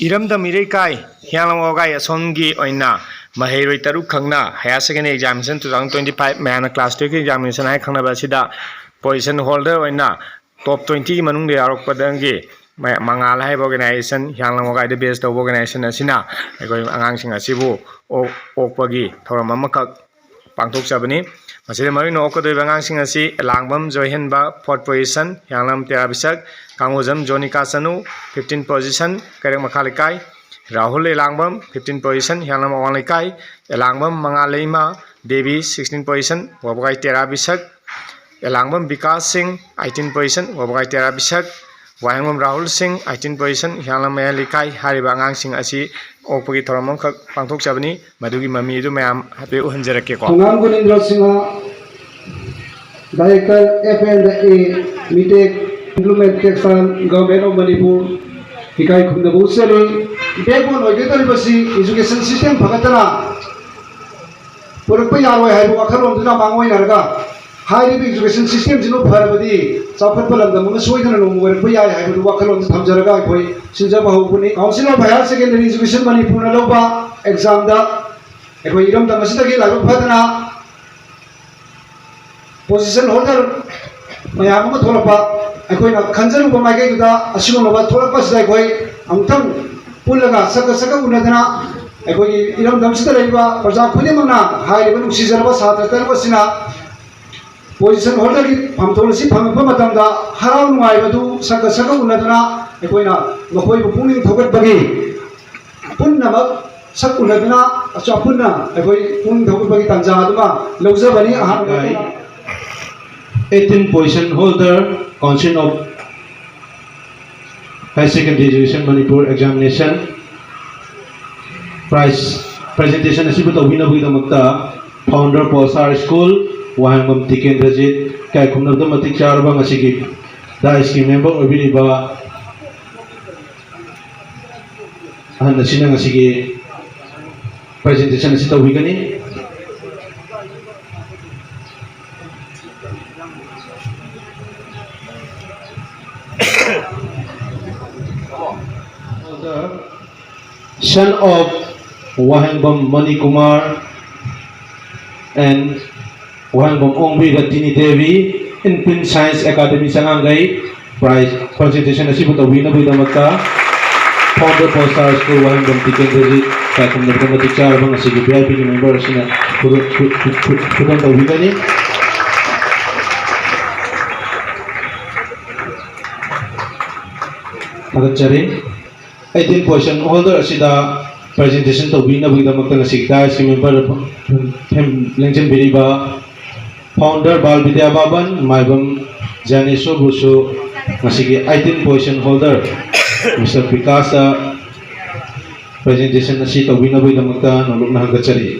इरमदम इरेकाई हियांगलमगाई असोमगी ओइना महैरोई तरुक खंगना हायर सेकेंडरी एग्जामिनेशन 2025 मैन क्लास 2 की एग्जामिनेशन है खंगना बसिदा पोजीशन होल्डर ओइना टॉप 20 की मनुंग यारकपदंगी मंगाल है ऑर्गेनाइजेशन हियांगलमगाई बेस तब ऑर्गेनाइजेशन असिना अखोई आंगांसिंग असिबु ओकपगी थौरम अमखक पांथोकचबनी मसिदे मरुन ओकदोइबा आंगांसिंग असि लांगबम जोयहनबा 4th पोजीशन हियांगलम तेराबिसक कांगोजम जोनिका चनु 15 पोजीशन करेक मखालिकाई राहुल एलांगबम 15 पोजीशन हियांगलम अवांगलिकाई एलांगबम मंगालेमा देवी 16 पोजीशन वबगाई तेराबिसक एलांगबम विकास सिंह 18 पोजीशन वबगाई तेराबिसक वायंगबम राहुल सिंह 18 पोजीशन हियांगलम मयालिकाई हारिबा आंगांसिंग असि ओकपगी थौरम अमखक पांथोकचबनी मदुगी ममीदु मयाम हाबे उहंजरकेको संगाम गुनिंद्र सिंह डायरेक्टर FNA मिटेक इम्प्लीमेंटेशन गवर्नमेंट ऑफ मणिपुर इकाई खुंदबु सरी बेबोन ओइगेदरिबसी एजुकेशन सिस्टम फगतना पुरप यारोय हाइबो अखरोमदुना मांगोइनरगा हाइरिबि एजुकेशन सिस्टम जिनो फरबदी चाफत लमदम सोइदना नोमगरप याय हाइबो वखलोम थमजरगा अखोई सिंजबा होबुनी council of higher secondary education Manipur न लौबा एग्जाम दा अखोई इरमदम असिदगी लाइबो फदना पोजीशन होल्डर मयाम अमा थोलपा अखोइना खंजरुबा माइगैदुदा असिगोनबा थोलपसिदा अखोई अमथम पुलगा सक उनदना अखोई इरमदम सिदा लैबा प्रजा खुदिमना हाइरिबा नुसिजरबा छात्र तरबसिना पोजीशन होल्डर की फमथोलसी फमपा मतमदा हराव नुआइबदु सक उनदना अखोइना मखोइ पुनिंग थोगतबगी पुन्नमक सक उनदना अचापुन्ना अखोइ पुनिंग थोगतबगी तंजादुमा लौजबनी Ahaan 18 position holder Council of Higher Secondary Education Manipur examination prize presentation asibu tawinabui damakta founder Polsar School Wahangam Tikendrajit kai khumnabda matik charba ngasigi da scheme member obiriba han asina ngasigi presentation asita wigani son of Wahangbam Mani Kumar and Wahangbam Ongbi Gatini Devi in Pin Science Academy Sangangai prize presentation asibu tawina bi damaka founder Polsar School Wahangbam Tikendrajit kakum nabdam tichar bang asigi VIP member asina kudan tawina ni agachari 18 position holder asida presentation to bina bida makta sikta si member lengchen biriba founder Bal Vidya Baban maibam Janeso Busu masigi 18 position holder Mr. Pikasa presentation asi to bina bida makta nolok na hangachari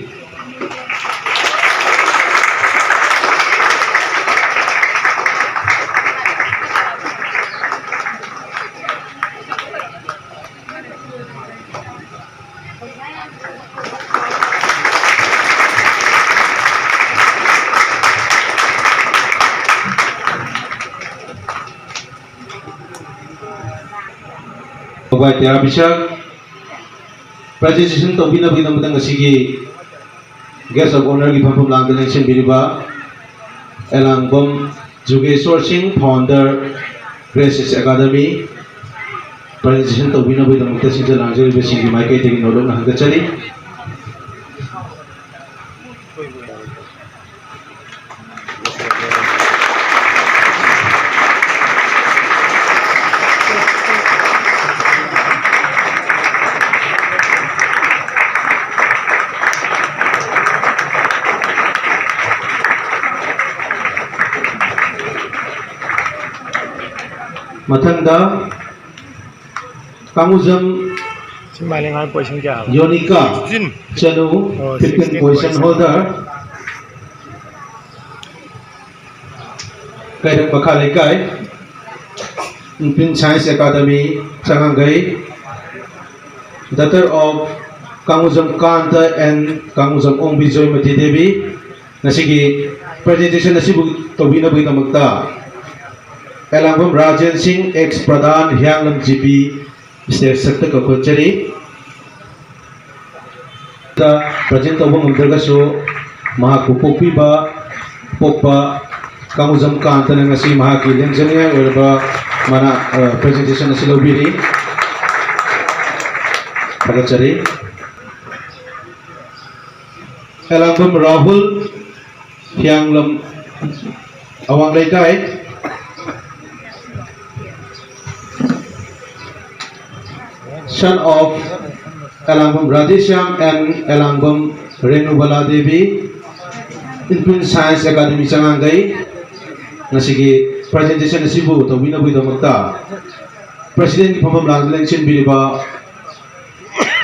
Bagai tiara bisa presentation to bina bina matang asigi guest of honor ki phampum lang election biriba Elangbam Jugeshwar Singh founder Graces Academy presentation to bina bina matang sinja langjari besigi maikai tegi nolong na hangachari Matanda Kanguzam Yonika Chanu 15 position holder Kairak Makhalikai Pin Science Academy Sangangai daughter of Kanguzam Kanta and Kanguzam Ongbi Joymati Devi nasigi presentation nasibu tawina bui tamakta Elangbam Rajan Singh ex Pradhan Hianglam GP stage सकता कखोचरी present तब ngमद्रगसु महाकु पोक्पीबा पोक्पा कामुजम कांतन ngasi mahaki lengjaniya oirba mana presentation asi lobiri pagachari Elangum Rahul Hyanglam Awang Leikai son of Elangum Radhishyam and Elangum Renubala Devi in Science Academy Changangai Nasigi presentation Sibu Tawina Budamakta President Pamam Langlenchin Biliba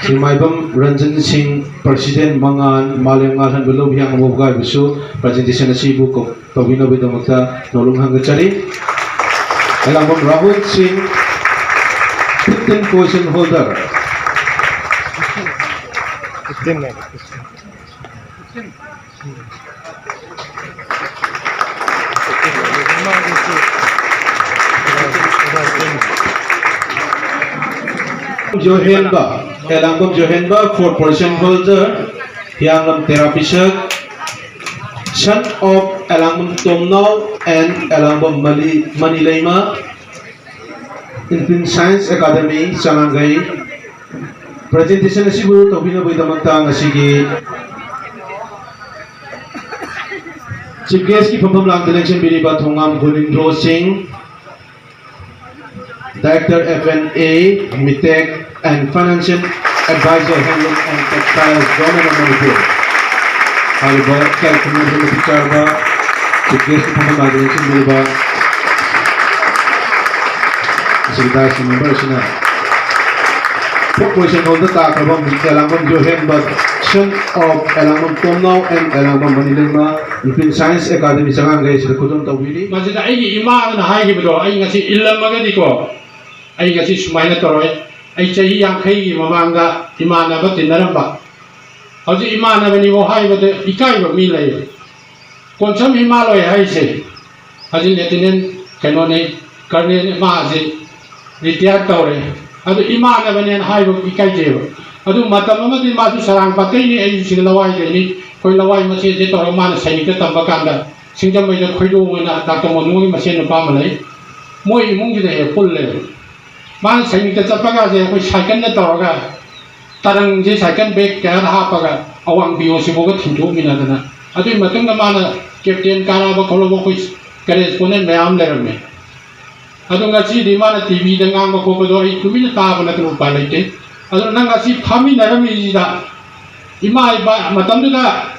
Simaibam Ranjan Singh President Mangan Malem Ngaran Belum yang Moga Bisu presentation Sibu Tawina Budamakta Nolung Hangachari Elangum Rahul Singh 15 position holder 15 minutes. Johenba, Elangum Johenba, 4th position holder, Hyanglam Terapisak, son of Elangum Tomnau and Elangum Manilaima, in Science Academy, Changangai. Presentation Sibu Tobina Budamakta Ngasigi Chief Guest Ki Pamam Langlenchin Biliba Thongam Gulindro Singh, Director FNA, MITEC and Financial Advisor Handloom and Textiles Government of Manipur. Haliba Calculation of Picharba, Chief Guest Ki Pamam Langlenchin Biliba Secretary Member Sina. Position holder Takrabam Elangum Johenba, son of Elangum Tomnau and Elangum Manilema, in Science Academy Changangai, Kutum Tawili. Masjid ay ima na hai gibdo ay ngasi ilam magadi ko ay ngasi sumaina toroy ay chahi yang khay mamanga imana ba tinaramba hauji imana bani mo hai ba ikai ba mi lai konsam himaloy hai se hauji letinen kanone karne ma se retire tore adu imana bani hai ba ikai je ba adu matam amadi ma su sarang patai ni ay singlawai de ni koi lawai ma se je toro ma na sainik ta tamba kanda Singjam may khoi do na Dr. Monui masin na pamalay mo imong jida he full le man sainik ta chapaga je khoi cycle na toroga tarang je cycle bag ka ha paga awang bio sibo ga thindu mina dana adu matang na mana captain kara ba kholo ba khoi correspondent mayam le rame adu nga chi di mana tv da ngang ba ko ba do I kumina ta ba na tru pa lai te adu nang nga chi phami na rami ji da ima ba matam da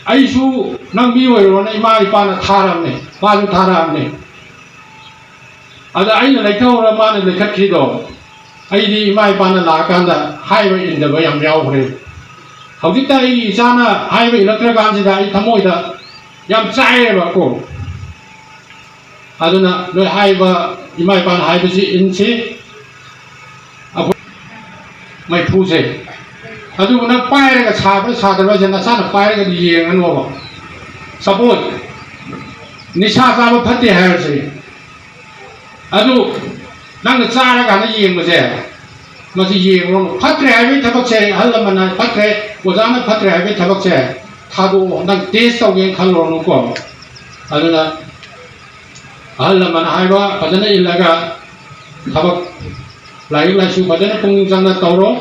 Aisu nang miwe ro na ima ipa na tharam ne pa ju tharam ne ada ai na laithau ra ma na lekhat khi do ai di ima ipa na la kan da hai ba in da ba yam yaw khre hauji ta ai sa na hai ba electric kan si da ai thamoi da yam chai ba ko aduna noi hai ba ima ipa na hai ba si in si mai phu se adu na pai ga cha ba cha da ba jana sa na pai ga yeng an wo suppose nisha sa ba phatte hai se adu nang cha ga na yeng ba se ma si yeng ro phatre hai bi thabak se hal man na phatre wo ja na phatre hai bi thabak se tha do nang test tau gen khal ro no ko adu na hal man hai ba padana ilaga thabak lai lai su padana pung jang na tau ro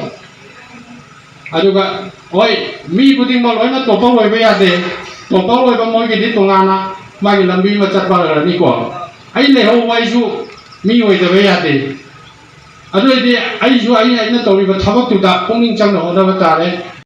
aduga oi mi buding mal oi na to pang oi ba ya de to pang oi ba moi ge di to ngana ma ge lambi ma chat ba la ni ko ai le ho wai su mi oi da ba ya de adu de ai su ai na to ri ba thabak tu da pung ning chang na ho da ba ta le